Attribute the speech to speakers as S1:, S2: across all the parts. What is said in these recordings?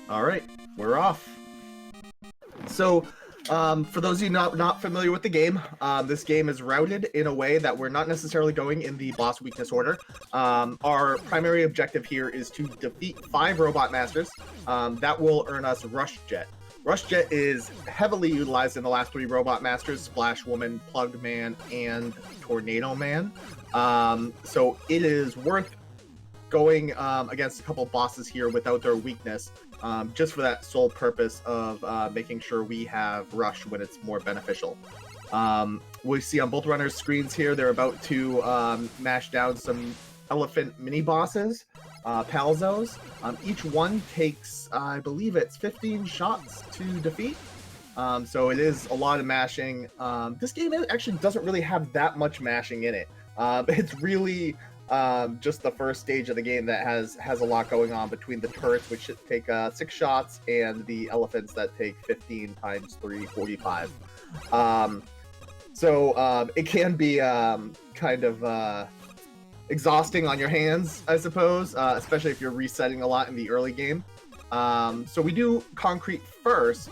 S1: All right, we're off. So, for those of you not familiar with the game, this game is routed in a way that we're not necessarily going in the boss weakness order. Our primary objective here is to defeat 5 robot masters. That will earn us Rush Jet. Rush Jet is heavily utilized in the last 3 robot masters: Splash Woman, Plugged Man, and Tornado Man. So it is worth going against a couple bosses here without their weakness, just for that sole purpose of making sure we have Rush when it's more beneficial. We see on both runners' screens here, they're about to mash down some elephant mini-bosses, Palzos. Each one takes, I believe it's 15 shots to defeat. So it is a lot of mashing. This game actually doesn't really have that much mashing in it. It's really just the first stage of the game that has a lot going on between the turrets, which take 6 shots, and the elephants that take 15 times 3, 45. So it can be kind of exhausting on your hands, I suppose, especially if you're resetting a lot in the early game. So we do Concrete first,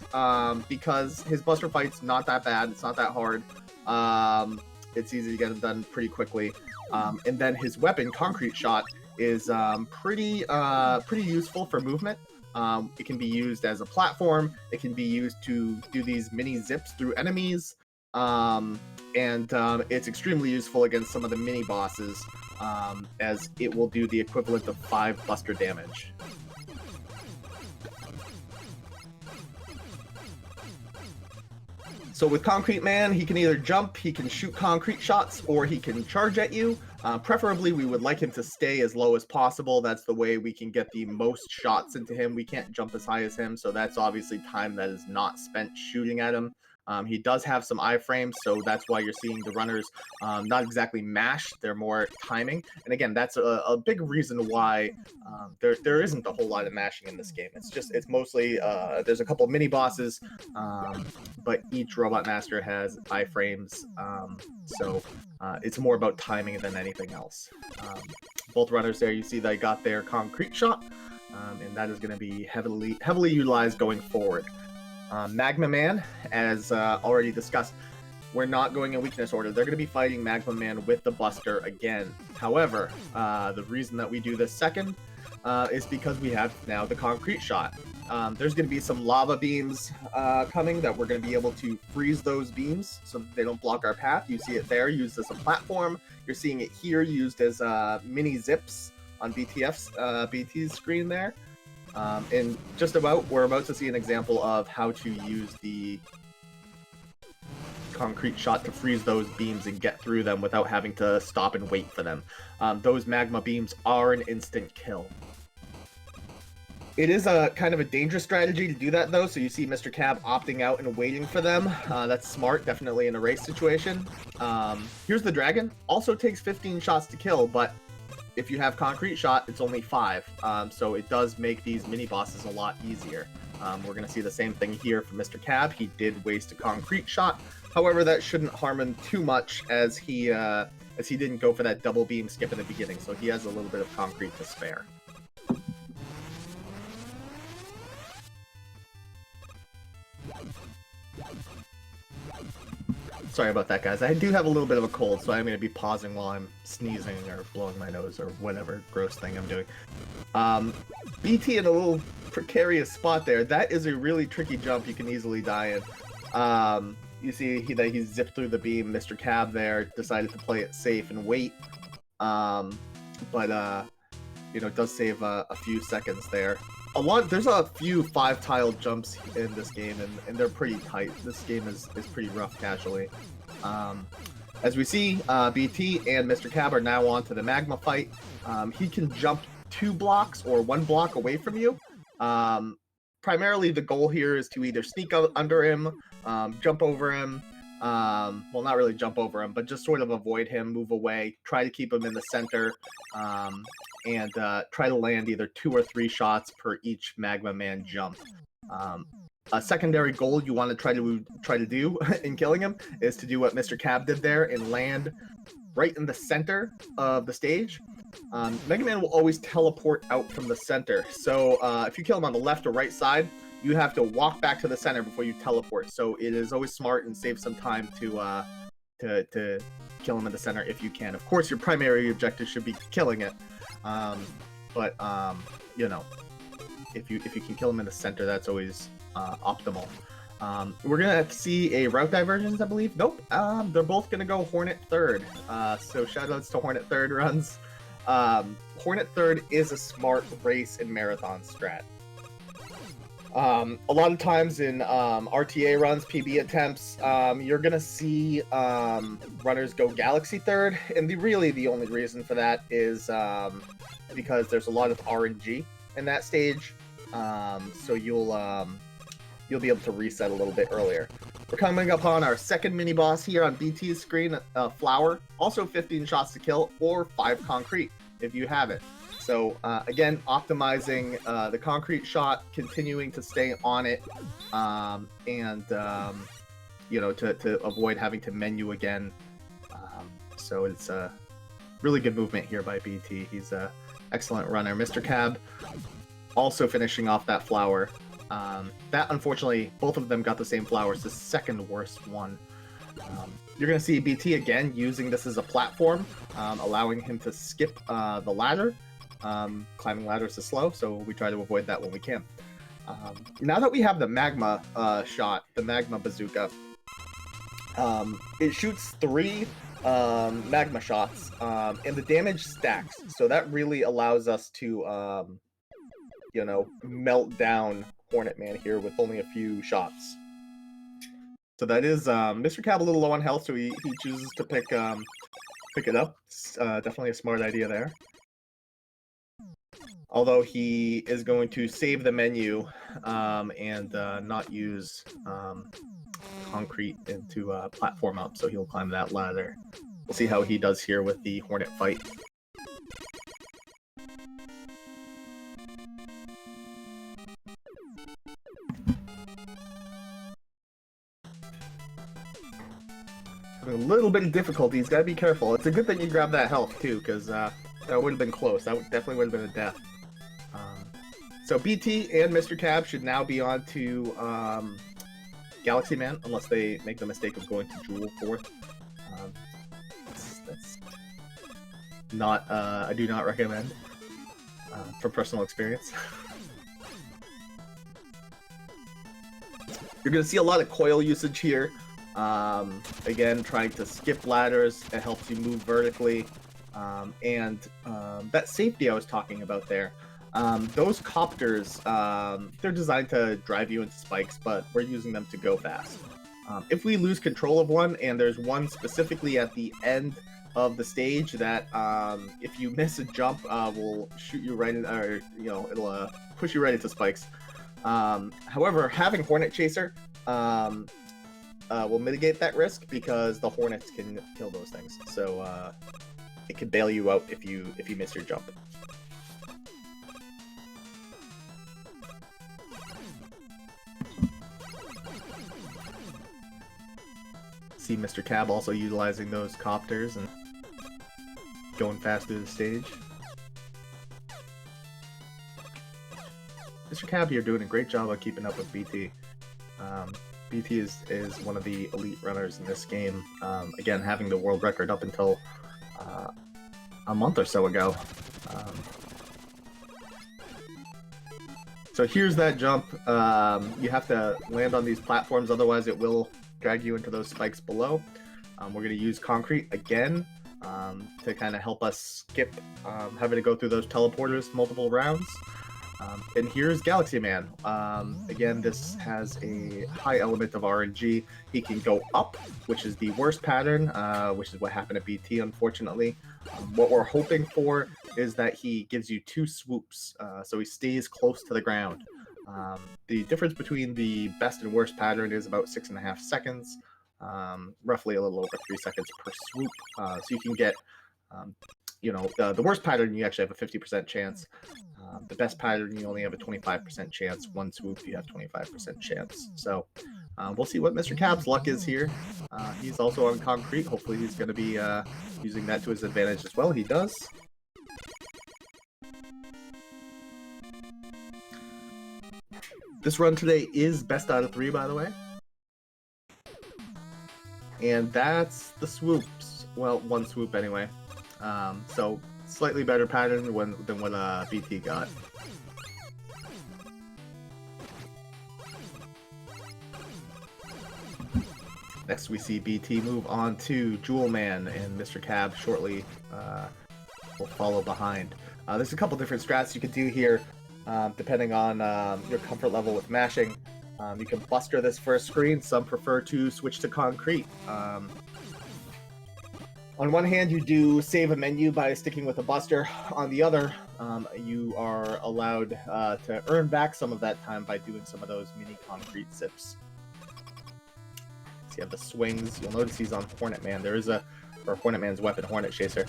S1: because his Buster Fight's not that bad, it's not that hard. It's easy to get it done pretty quickly. And then his weapon, Concrete Shot, is pretty useful for movement. It can be used as a platform. It can be used to do these mini zips through enemies. And it's extremely useful against some of the mini bosses, as it will do the equivalent of 5 Buster damage. So with Concrete Man, he can either jump, he can shoot concrete shots, or he can charge at you. Preferably, we would like him to stay as low as possible. That's the way we can get the most shots into him. We can't jump as high as him, so that's obviously time that is not spent shooting at him. He does have some iframes, so that's why you're seeing the runners not exactly mash, they're more timing. And again, that's a big reason why there isn't a whole lot of mashing in this game. It's mostly, there's a couple mini bosses, but each robot master has iframes, so it's more about timing than anything else. Both runners there, you see they got their Concrete Shot, and that is going to be heavily utilized going forward. Magma Man, as already discussed, we're not going in weakness order. They're going to be fighting Magma Man with the Buster again. However, the reason that we do this second is because we have now the Concrete Shot. There's going to be some lava beams coming that we're going to be able to freeze those beams so that they don't block our path. You see it there used as a platform. You're seeing it here used as mini zips on BT's screen there. And we're about to see an example of how to use the Concrete Shot to freeze those beams and get through them without having to stop and wait for them. Those magma beams are an instant kill. It is a kind of a dangerous strategy to do that, though, so you see MrCab opting out and waiting for them. That's smart, definitely in a race situation. Here's the dragon. Also takes 15 shots to kill, but if you have Concrete Shot, it's only 5, so it does make these mini-bosses a lot easier. We're going to see the same thing here for MrCab. He did waste a Concrete Shot, however, that shouldn't harm him too much as he didn't go for that double beam skip in the beginning, so he has a little bit of concrete to spare. Sorry about that, guys. I do have a little bit of a cold, so I'm going to be pausing while I'm sneezing or blowing my nose or whatever gross thing I'm doing. BT in a little precarious spot there. That is a really tricky jump you can easily die in. You see that he zipped through the beam. MrCab there decided to play it safe and wait. But it does save a few seconds there. There's a few 5-tile jumps in this game, and they're pretty tight. This game is pretty rough casually. As we see, BT and MrCab are now on to the magma fight. He can jump 2 blocks or 1 block away from you. Primarily, the goal here is to either sneak under him, jump over him, well, not really jump over him, but just sort of avoid him, move away, try to keep him in the center, and try to land either 2 or 3 shots per each Magma Man jump. A secondary goal you want to try to do in killing him is to do what MrCab did there and land right in the center of the stage, Mega Man will always teleport out from the center. So if you kill him on the left or right side, you have to walk back to the center before you teleport. So it is always smart and saves some time to kill him in the center if you can. Of course, your primary objective should be killing it, but you know, if you can kill him in the center, that's always optimal. We're gonna see a route divergence, I believe. Nope. They're both gonna go Hornet third. So shoutouts to Hornet third runs. Hornet third is a smart race and marathon strat. A lot of times in RTA runs, PB attempts, you're gonna see runners go Galaxy third, and really the only reason for that is because there's a lot of RNG in that stage. So you'll be able to reset a little bit earlier. We're coming up on our second mini boss here on BT's screen, Flower. Also 15 shots to kill or 5 concrete if you have it. So again, optimizing the concrete shot, continuing to stay on it, and you know, to avoid having to menu again. So it's a really good movement here by BT. He's an excellent runner. MrCab also finishing off that flower. That unfortunately, both of them got the same flowers, the second worst one. You're going to see BT again using this as a platform, allowing him to skip the ladder. Climbing ladders is slow, so we try to avoid that when we can. Now that we have the magma shot, the magma bazooka, it shoots 3 magma shots, and the damage stacks. So that really allows us to, you know, melt down Hornet Man here with only a few shots. So that is MrCab a little low on health, so he chooses to pick it up. It's, definitely a smart idea there. Although he is going to save the menu and not use concrete into platform up, so he'll climb that ladder. We'll see how he does here with the Hornet fight. A little bit of difficulty. He's got to be careful. It's a good thing you grab that health too, because that would have been close. That definitely would have been a death. So BT and MrCab should now be on to Galaxy Man, unless they make the mistake of going to Jewel fourth. That's not. I do not recommend from personal experience. You're going to see a lot of coil usage here. Again, trying to skip ladders, it helps you move vertically, and that safety I was talking about there, those copters, they're designed to drive you into spikes, but we're using them to go fast. If we lose control of one, and there's one specifically at the end of the stage that if you miss a jump, will shoot you right in, or you know, it'll push you right into spikes. However, having Hornet Chaser will mitigate that risk because the Hornets can kill those things. So it can bail you out if you miss your jump. See MrCab also utilizing those copters and going fast through the stage. MrCab here doing a great job of keeping up with BT. BT is one of the elite runners in this game. Again, having the world record up until a month or so ago. So here's that jump. You have to land on these platforms, otherwise it will drag you into those spikes below. We're going to use concrete again to kind of help us skip having to go through those teleporters multiple rounds. And here's Galaxy Man. Again, this has a high element of RNG. He can go up, which is the worst pattern, which is what happened to BT, unfortunately. What we're hoping for is that he gives you 2 swoops, so he stays close to the ground. The difference between the best and worst pattern is about 6.5 seconds, roughly a little over 3 seconds per swoop. So you can get, you know, the worst pattern, you actually have a 50% chance. The best pattern, you only have a 25% chance. 1 swoop, you have 25% chance. So We'll see what Mr. Cab's luck is here. He's also on concrete. Hopefully he's going to be using that to his advantage as well. He does. This run today is best out of 3, by the way. And that's the swoops. Well, one swoop anyway. So slightly better pattern than what BT got. Next we see BT move on to Gm1, and MrCab shortly will follow behind. There's a couple different strats you could do here, depending on your comfort level with mashing. You can buster this first screen. Some prefer to switch to concrete. On one hand, you do save a menu by sticking with a buster. On the other, you are allowed to earn back some of that time by doing some of those mini concrete zips. So you have the swings. You'll notice he's on Hornet Man. Or Hornet Man's weapon, Hornet Chaser.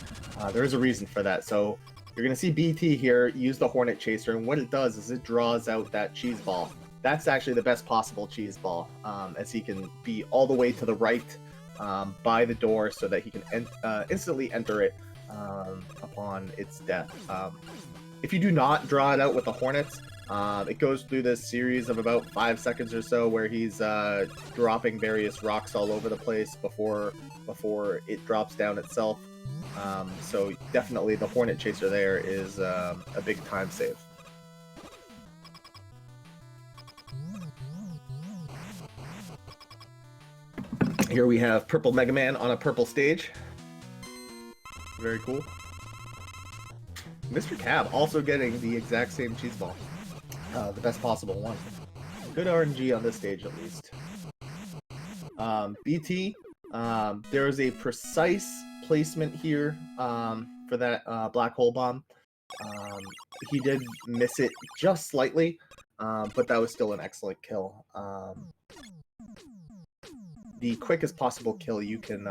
S1: There is a reason for that. So you're going to see BT here use the Hornet Chaser, and what it does is it draws out that cheese ball. That's actually the best possible cheese ball, as he can be all the way to the right by the door so that he can instantly enter it upon its death. If you do not draw it out with the Hornets, it goes through this series of about 5 seconds or so where he's dropping various rocks all over the place before it drops down itself. So definitely the Hornet Chaser there is a big time save. Here we have Purple Mega Man on a purple stage. Very cool. MrCab also getting the exact same cheese ball. The best possible one. Good RNG on this stage at least. BT, there is a precise placement here for that black hole bomb. He did miss it just slightly, but that was still an excellent kill. The quickest possible kill you can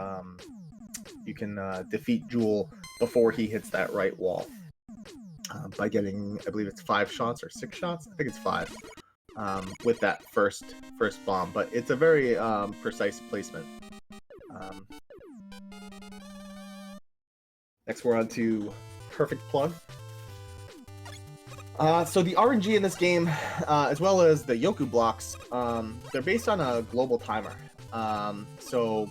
S1: defeat Jewel before he hits that right wall by getting, I believe it's 5 shots or 6 shots. I think it's 5 with that first bomb, but it's a very precise placement. Next, we're on to Perfect Plug. So the RNG in this game, as well as the Yoku blocks, they're based on a global timer. So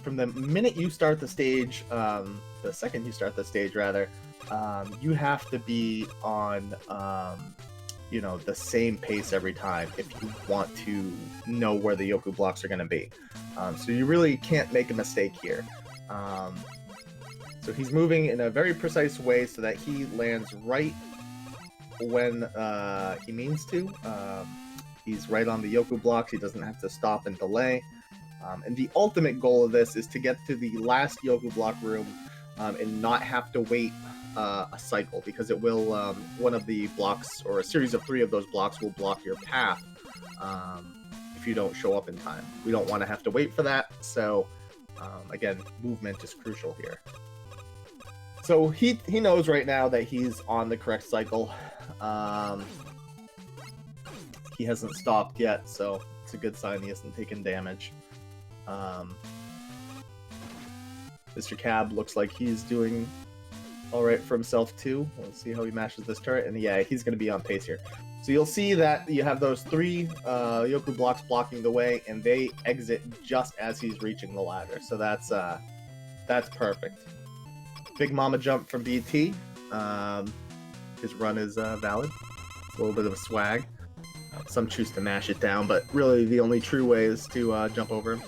S1: from the minute you start the stage, the second you start the stage rather, you have to be on, you know, the same pace every time if you want to know where the Yoku blocks are going to be. So you really can't make a mistake here. So he's moving in a very precise way so that he lands right when he means to. He's right on the Yoku blocks. He doesn't have to stop and delay. And the ultimate goal of this is to get to the last Yoku block room and not have to wait a cycle, because it will, one of the blocks, or a series of 3 of those blocks, will block your path if you don't show up in time. We don't want to have to wait for that, so again, movement is crucial here. So he knows right now that he's on the correct cycle. He hasn't stopped yet, so it's a good sign he hasn't taken damage. MrCab looks like he's doing alright for himself too. Let's see how he mashes this turret, and yeah, he's going to be on pace here. So you'll see that you have those 3 Yoku blocks blocking the way, and they exit just as he's reaching the ladder. So that's perfect. Big Mama jump from BT. His run is valid. It's a little bit of a swag. Some choose to mash it down, but really the only true way is to jump over him.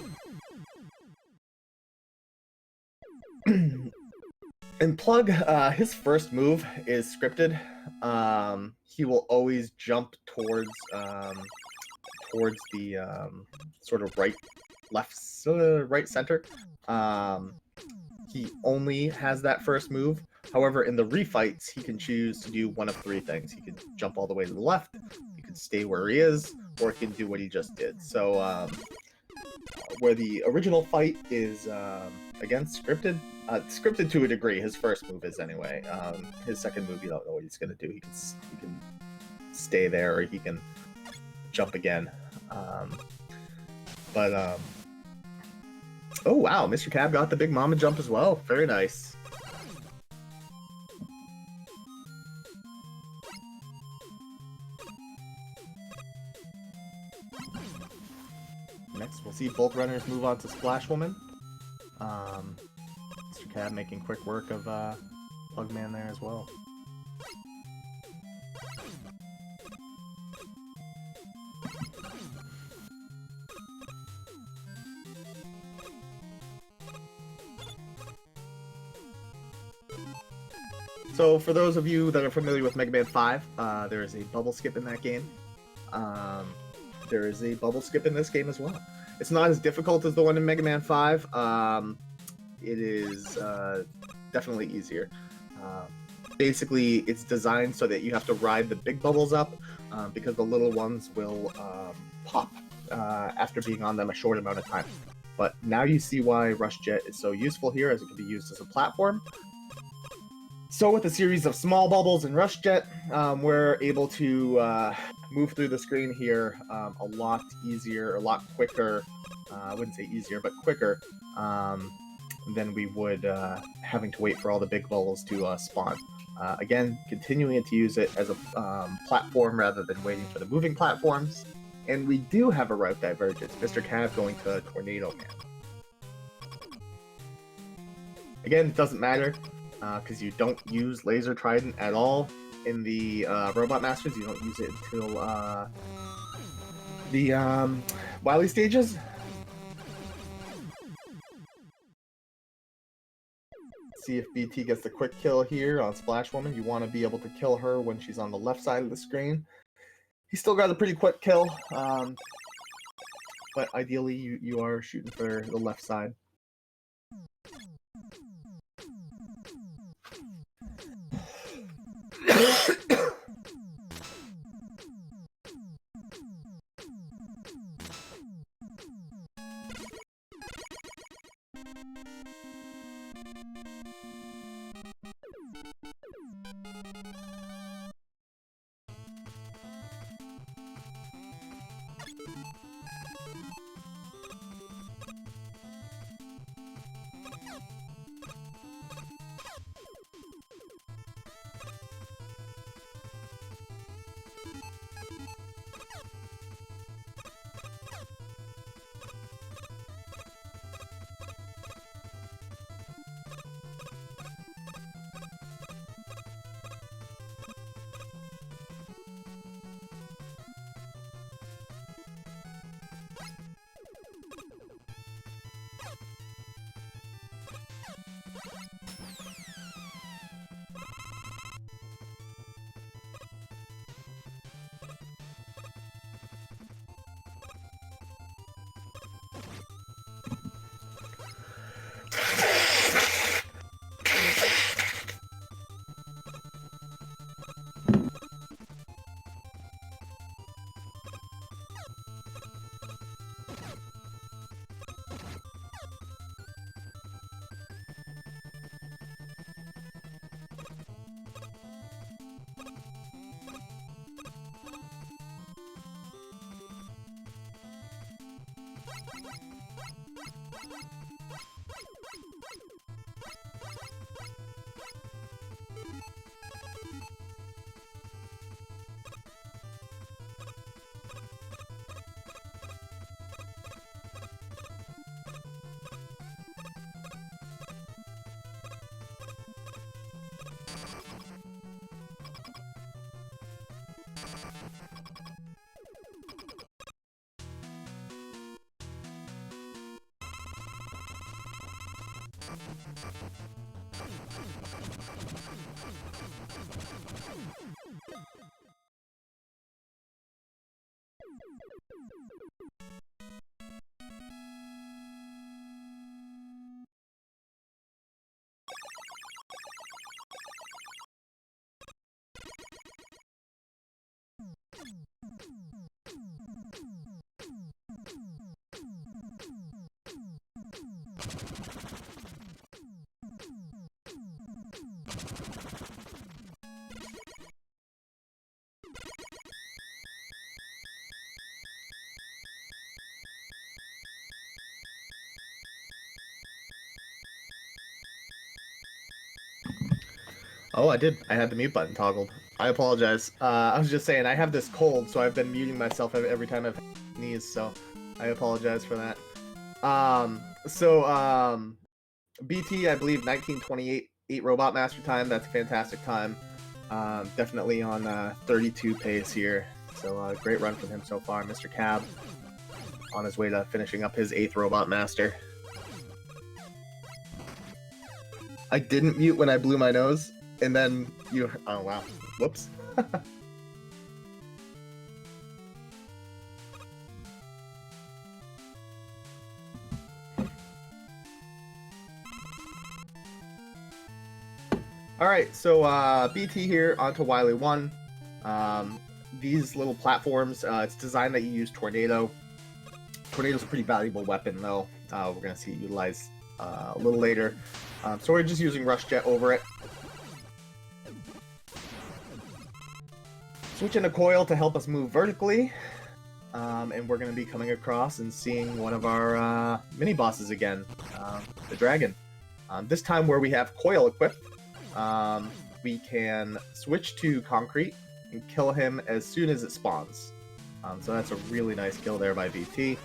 S1: And Plug, his first move is scripted. He will always jump towards the sort of right center. He only has that first move. However, in the refights, he can choose to do one of 3 things. He can jump all the way to the left, he can stay where he is, or he can do what he just did. So, where the original fight is, again, scripted. Scripted to a degree. His first move is anyway. His second move, you don't know what he's going to do. He can stay there, or he can jump again. But oh wow, MrCab got the big mama jump as well. Very nice. Next, we'll see both runners move on to Splash Woman. MrCab making quick work of Pugman there as well. So for those of you that are familiar with Mega Man 5, there is a bubble skip in that game. There is a bubble skip in this game as well. It's not as difficult as the one in Mega Man 5. It is definitely easier. Basically, it's designed so that you have to ride the big bubbles up because the little ones will pop after being on them a short amount of time. But now you see why Rush Jet is so useful here, as it can be used as a platform. So with a series of small bubbles in Rush Jet, we're able to move through the screen here a lot easier, a lot quicker. I wouldn't say easier, but quicker than we would having to wait for all the big bubbles to spawn. Again, continuing to use it as a platform rather than waiting for the moving platforms. And we do have a route divergence, MrCab going to Tornado Man. Again, it doesn't matter, because you don't use Laser Trident at all in the Robot Masters. You don't use it until the Wily stages. See if BT gets the quick kill here on Splash Woman. You want to be able to kill her when she's on the left side of the screen. He still got a pretty quick kill, but ideally you are shooting for the left side. Oh, I did. I had the mute button toggled. I apologize. I was just saying, I have this cold, so I've been muting myself every time I've sneezed, so I apologize for that. BT, I believe 1928 8 Robot Master time. That's a fantastic time. Definitely on 32 pace here. So great run from him so far. MrCab on his way to finishing up his 8th Robot Master. I didn't mute when I blew my nose, and then you... Oh, wow. Whoops. Alright, so BT here, onto Wily 1. These little platforms, it's designed that you use Tornado. Tornado's a pretty valuable weapon, though. We're going to see it utilized a little later. So we're just using Rush Jet over it. Switch into Coil to help us move vertically. And we're going to be coming across and seeing one of our mini-bosses again, the Dragon. This time where we have Coil equipped, we can switch to Concrete and kill him as soon as it spawns. So that's a really nice kill there by BT.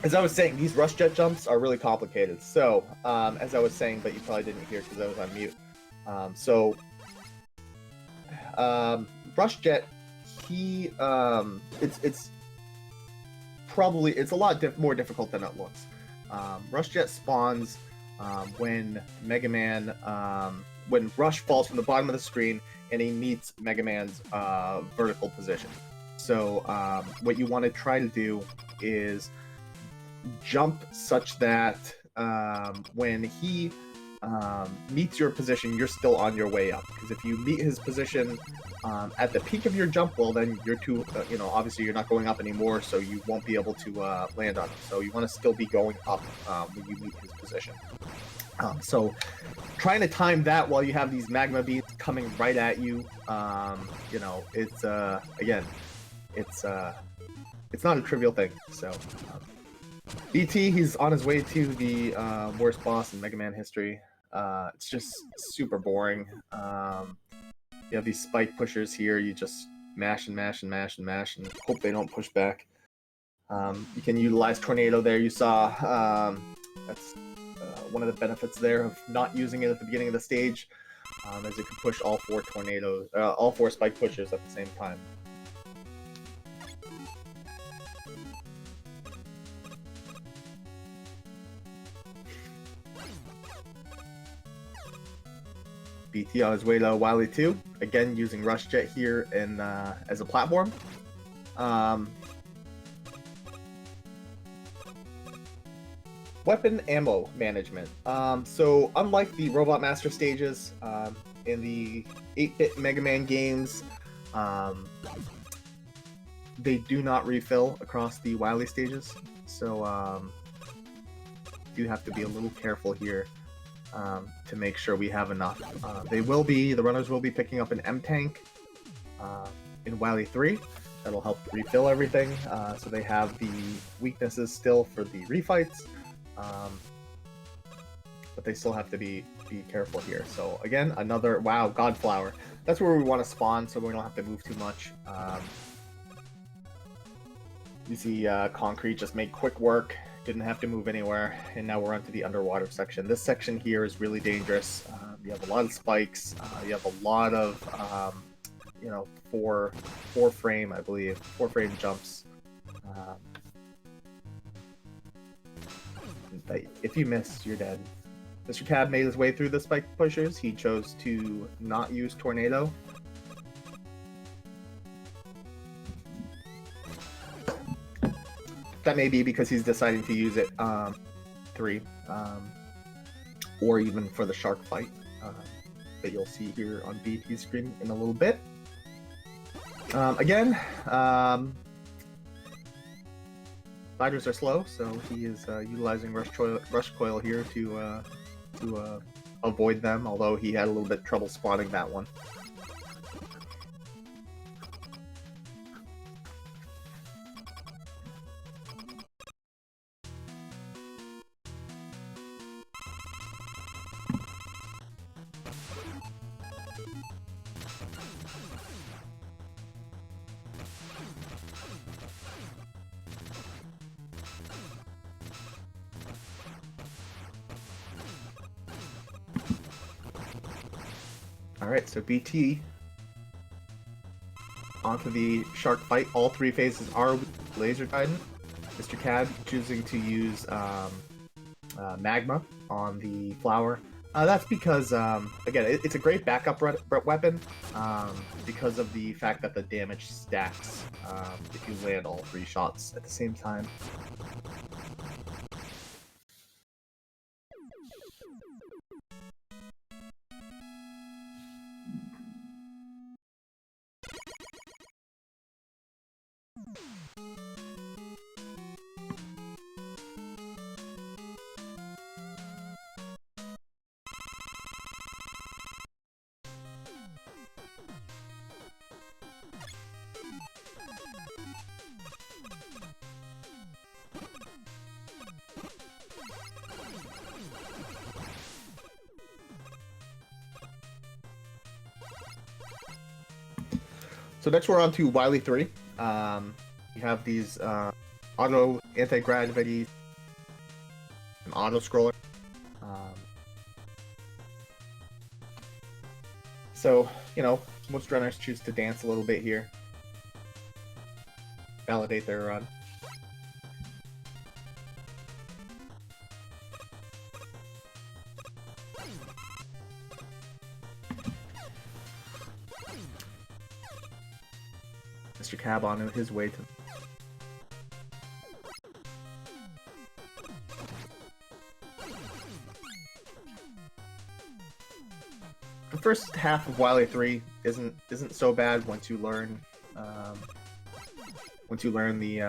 S1: As I was saying, these Rush Jet jumps are really complicated. So, as I was saying, but you probably didn't hear because I was on mute. Rush Jet, it's a lot more difficult than it looks. Rush Jet spawns when Mega Man, when Rush falls from the bottom of the screen and he meets Mega Man's vertical position. So what you want to try to do is jump such that when he meets your position, you're still on your way up. Because if you meet his position at the peak of your jump, well, then you're too, obviously you're not going up anymore, so you won't be able to land on him. So you want to still be going up when you meet his position. So trying to time that while you have these magma beats coming right at you, it's again, it's not a trivial thing. So BT, he's on his way to the worst boss in Mega Man history. It's just super boring. You have these spike pushers here. You just mash and mash and mash and mash and hope they don't push back. You can utilize Tornado there. You saw that's one of the benefits there of not using it at the beginning of the stage, as it can push all 4 tornadoes, all 4 spike pushers at the same time. BT on his way to Wily 2, again using Rush Jet here and as a platform. Weapon ammo management. So unlike the Robot Master stages in the 8-bit Mega Man games, they do not refill across the Wily stages. So you have to be a little careful here to make sure we have enough. The runners will be picking up an M-Tank in Wily 3. That'll help refill everything. So they have the weaknesses still for the refights. But they still have to be careful here. So again, another, wow, Godflower. That's where we want to spawn, so we don't have to move too much. You see Concrete just made quick work, didn't have to move anywhere, and now we're onto the underwater section. This section here is really dangerous. You have a lot of spikes, you have a lot of, four frame, I believe, 4-frame jumps. If you miss, you're dead. MrCab made his way through the spike pushers. He chose to not use Tornado. That may be because he's deciding to use it 3, or even for the shark fight that you'll see here on BT's screen in a little bit. Again, Spiders are slow, so he is utilizing Rush Coil here to avoid them, although he had a little bit of trouble spawning that one. Alright, so BT onto the shark fight. All three phases are laser guidance. MrCab choosing to use magma on the flower. That's because, again, it's a great backup weapon because of the fact that the damage stacks if you land all three shots at the same time. So next we're on to Wily 3. You have these auto anti-gravity, an auto scroller. So, you know, most runners choose to dance a little bit here. Validate their run. MrCab on his way to... The first half of Wily 3 isn't so bad once you learn the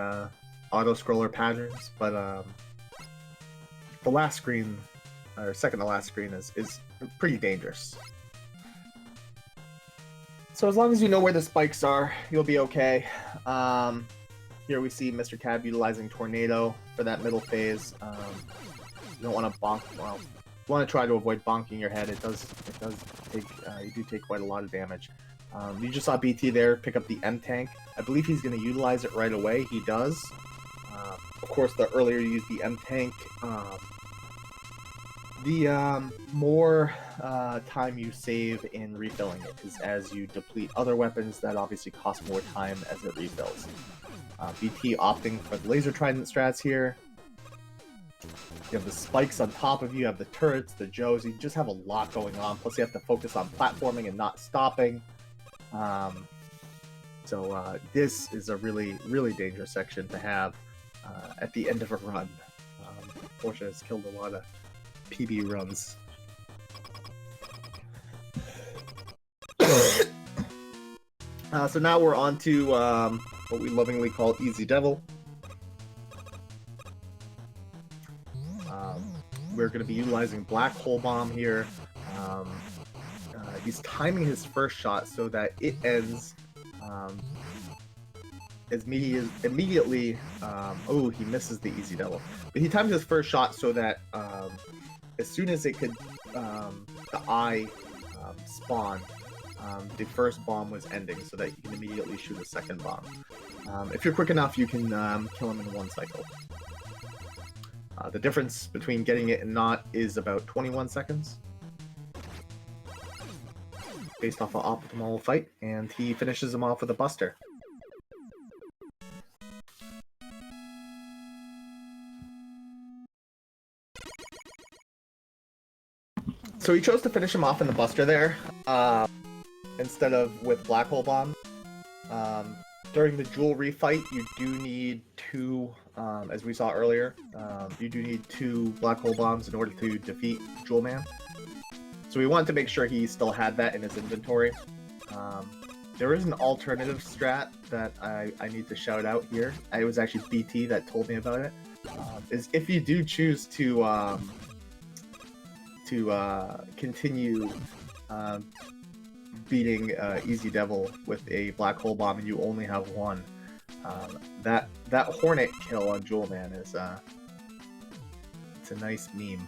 S1: auto scroller patterns, but the last screen, or second to last screen, is pretty dangerous. So as long as you know where the spikes are, you'll be okay. Here we see MrCab utilizing Tornado for that middle phase. You don't want to bonk. Well, you want to try to avoid bonking your head. It does take you do take quite a lot of damage. You just saw BT there pick up the M tank. I believe he's going to utilize it right away. He does. Of course, the earlier you use the M tank, the more time you save in refilling it, because as you deplete other weapons, that obviously costs more time as it refills. BT opting for the laser trident strats here. You have the spikes on top of you, you have the turrets, the Joes, you just have a lot going on, plus you have to focus on platforming and not stopping. So this is a really, really dangerous section to have at the end of a run. Unfortunately, it's killed a lot of PB runs. So now we're on to what we lovingly call Easy Devil. We're going to be utilizing Black Hole Bomb here. He's timing his first shot so that it ends immediately. Oh, he misses the Easy Devil. But he timed his first shot so that as soon as it could, the eye spawn, the first bomb was ending so that you can immediately shoot a second bomb. If you're quick enough, you can kill him in one cycle. The difference between getting it and not is about 21 seconds. Based off an optimal fight, and he finishes him off with a buster. So he chose to finish him off in the buster there, instead of with Black Hole Bomb. During the jewelry fight, you do need two, as we saw earlier, you do need two Black Hole Bombs in order to defeat Jewel Man. So we wanted to make sure he still had that in his inventory. There is an alternative strat that I need to shout out here. It was actually BT that told me about it. Is if you do choose to continue beating Easy Devil with a Black Hole Bomb and you only have one, that Hornet kill on Jewel Man is it's a nice meme.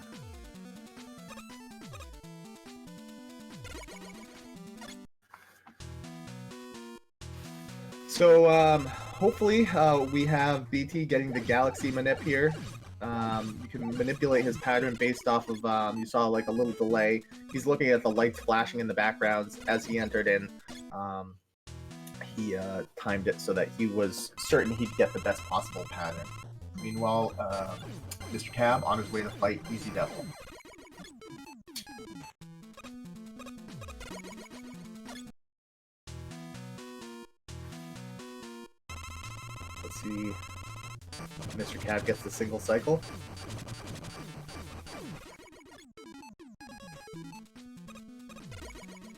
S1: So hopefully we have BT getting the Galaxy Manip here. You can manipulate his pattern based off of, you saw like a little delay. He's looking at the lights flashing in the background as he entered in. He timed it so that he was certain he'd get the best possible pattern. Meanwhile, Mr. Cab on his way to fight Easy Devil. Let's see. Mr. Cab gets the single cycle.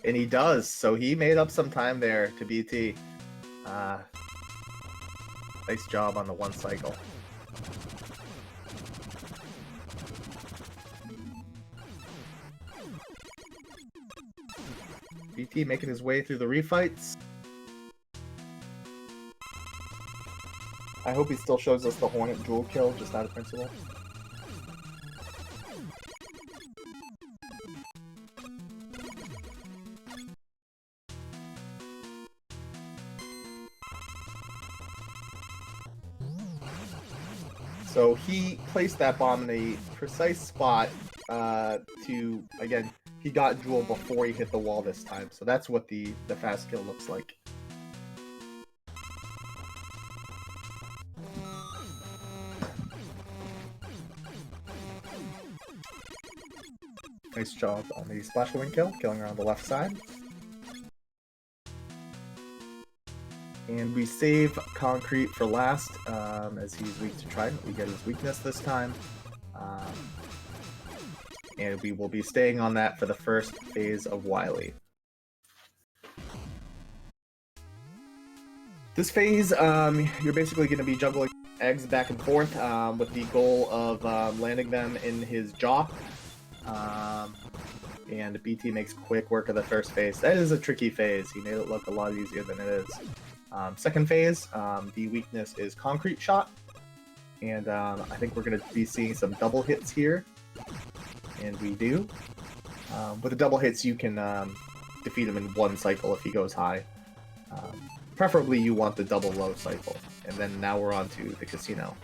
S1: And he does, so he made up some time there to BT. Nice job on the one cycle. BT making his way through the refights. I hope he still shows us the Hornet dual kill, just out of principle. So he placed that bomb in a precise spot to, again, he got Jewel before he hit the wall this time. So that's what the fast kill looks like. Nice job on the splash wing kill, killing her on the left side. And we save Concrete for last, as he's weak to Trident. We get his weakness this time. And we will be staying on that for the first phase of Wily. This phase, you're basically going to be juggling eggs back and forth with the goal of landing them in his jaw. And BT makes quick work of the first phase. That is a tricky phase. He made it look a lot easier than it is. Second phase, the weakness is Concrete Shot. And I think we're going to be seeing some double hits here. And we do. With the double hits, you can defeat him in one cycle if he goes high. Preferably you want the double low cycle. And then now we're on to the casino.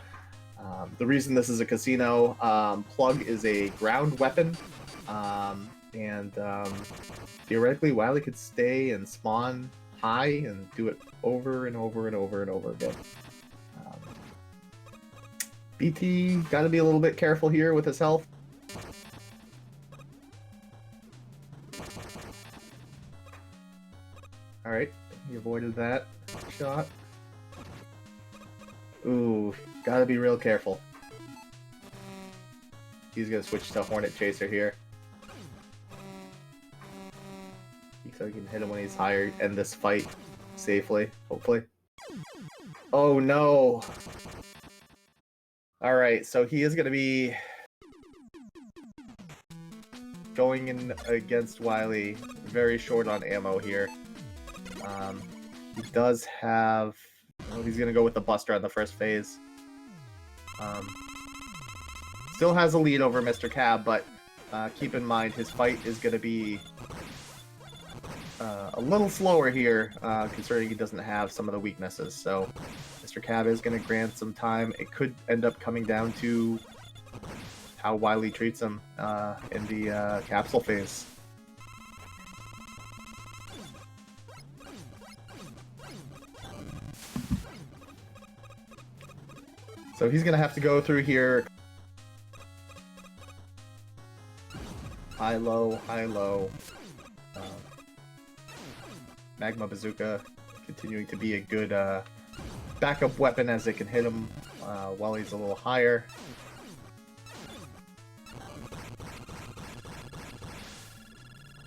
S1: The reason this is a casino, Plug is a ground weapon. And theoretically, Wily could stay and spawn high and do it over and over and over and over again. BT got to be a little bit careful here with his health. Alright, he avoided that shot. Ooh, gotta be real careful. He's gonna switch to Hornet Chaser here. So he can hit him when he's higher, end this fight safely, hopefully. Oh no! Alright, so he is gonna be going in against Wily, very short on ammo here. He does have... Well, he's gonna go with the Buster on the first phase. Still has a lead over Mr. Cab, but keep in mind his fight is gonna be a little slower here, considering he doesn't have some of the weaknesses. So Mr. Cab is going to grant some time. It could end up coming down to how Wily treats him in the capsule phase. So he's going to have to go through here. High, low, high, low. Magma Bazooka continuing to be a good backup weapon as it can hit him while he's a little higher.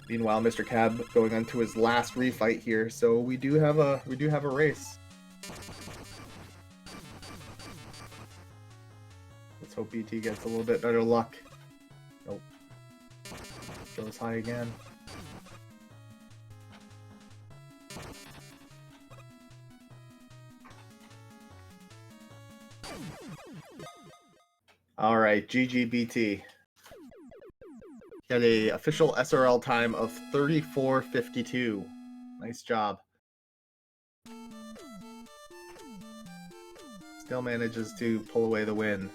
S1: Meanwhile, Mr. Cab going on to his last refight here, so we do have a race. Let's hope BT gets a little bit better luck. Nope. Goes high again. Alright, GGBT. Got a official SRL time of 34:52. Nice job. Still manages to pull away the win.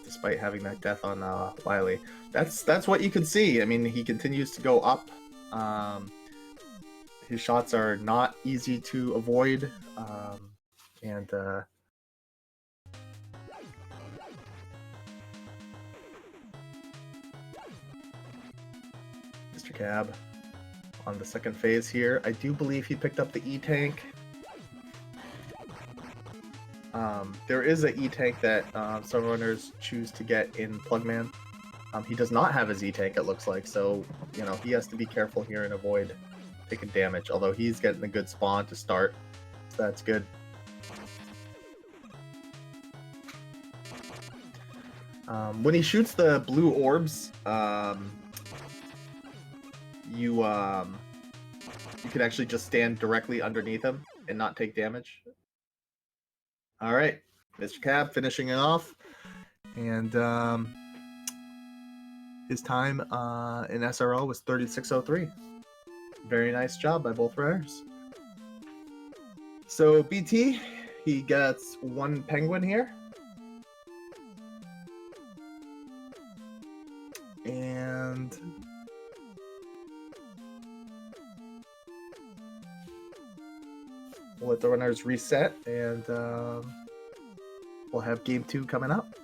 S1: despite having that death on Wiley. That's what you can see. I mean, he continues to go up. His shots are not easy to avoid, and MrCab on the second phase here. I do believe he picked up the E-Tank. There is an E-Tank that some runners choose to get in Plugman. He does not have his E-Tank, it looks like, so you know he has to be careful here and avoid taking damage, although he's getting a good spawn to start, so that's good. When he shoots the blue orbs, you can actually just stand directly underneath him and not take damage. All right, MrCab finishing it off, and his time in SRL was 36:03. Very nice job by both runners. So BT, he gets 1 penguin here. And we'll let the runners reset, and we'll have game 2 coming up.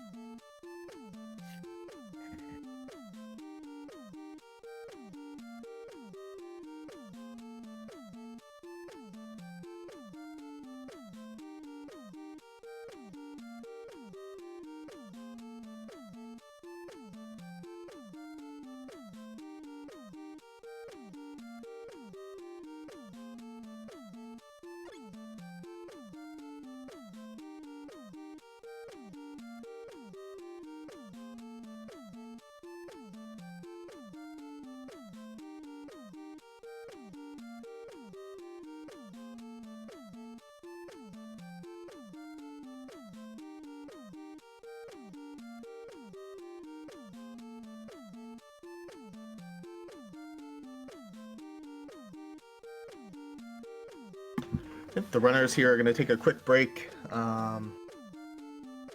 S1: The runners here are going to take a quick break,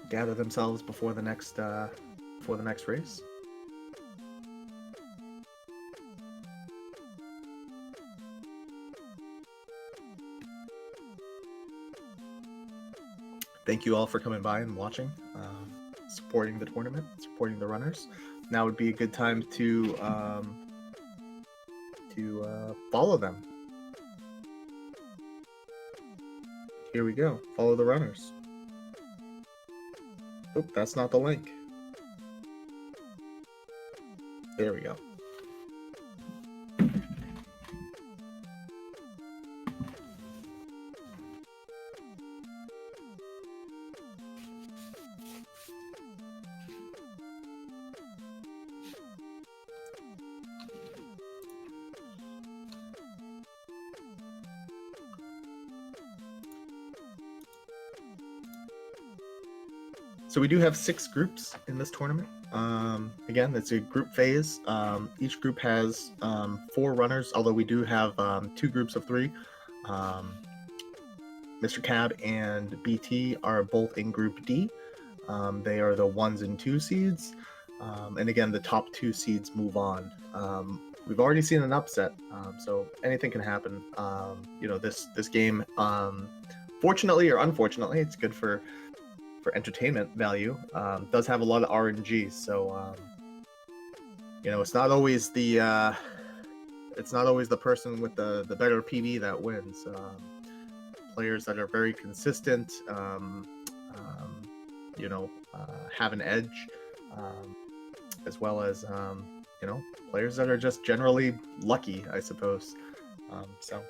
S1: gather themselves before the next race. Thank you all for coming by and watching, supporting the tournament, supporting the runners. Now would be a good time to follow them. Here we go. Follow the runners. Oop, that's not the link. There we go. So we do have 6 groups in this tournament. Again, it's a group phase. Each group has 4 runners, although we do have 2 groups of 3. MrCab and BT are both in Group D. They are the 1s and 2 seeds. And again, the top 2 seeds move on. We've already seen an upset, so anything can happen. You know, this game, fortunately or unfortunately, it's good for entertainment value, does have a lot of RNG, so you know, it's not always the person with the better PB that wins. Players that are very consistent, you know, have an edge, as well as you know, players that are just generally lucky, I suppose. So.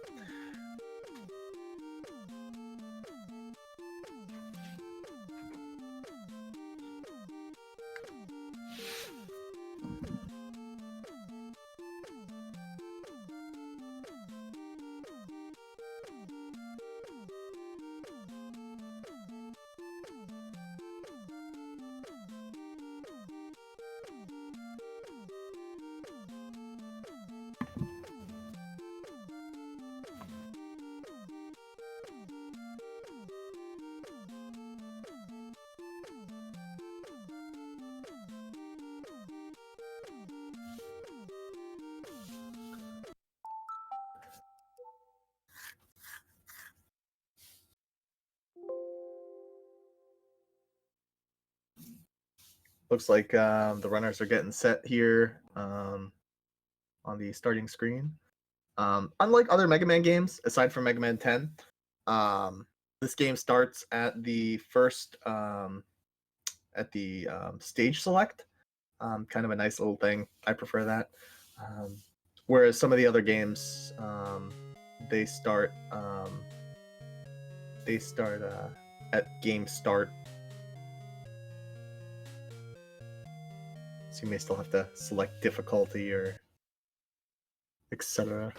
S1: Looks like the runners are getting set here on the starting screen. Unlike other Mega Man games, aside from Mega Man 10, this game starts at the first stage select. Kind of a nice little thing. I prefer that. Whereas some of the other games, they start at game start. So you may still have to select difficulty or etc.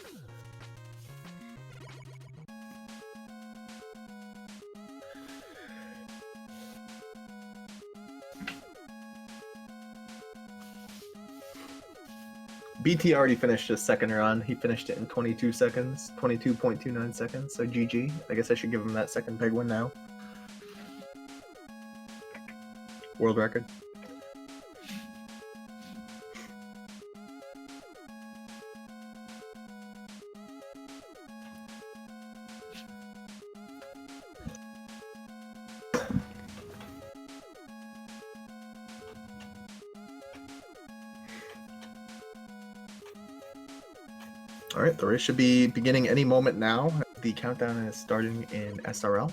S1: BT already finished his second run. He finished it in 22 seconds, 22.29 seconds. So GG. I guess I should give him that second big one now. World record. All right, the race should be beginning any moment now. The countdown is starting in SRL.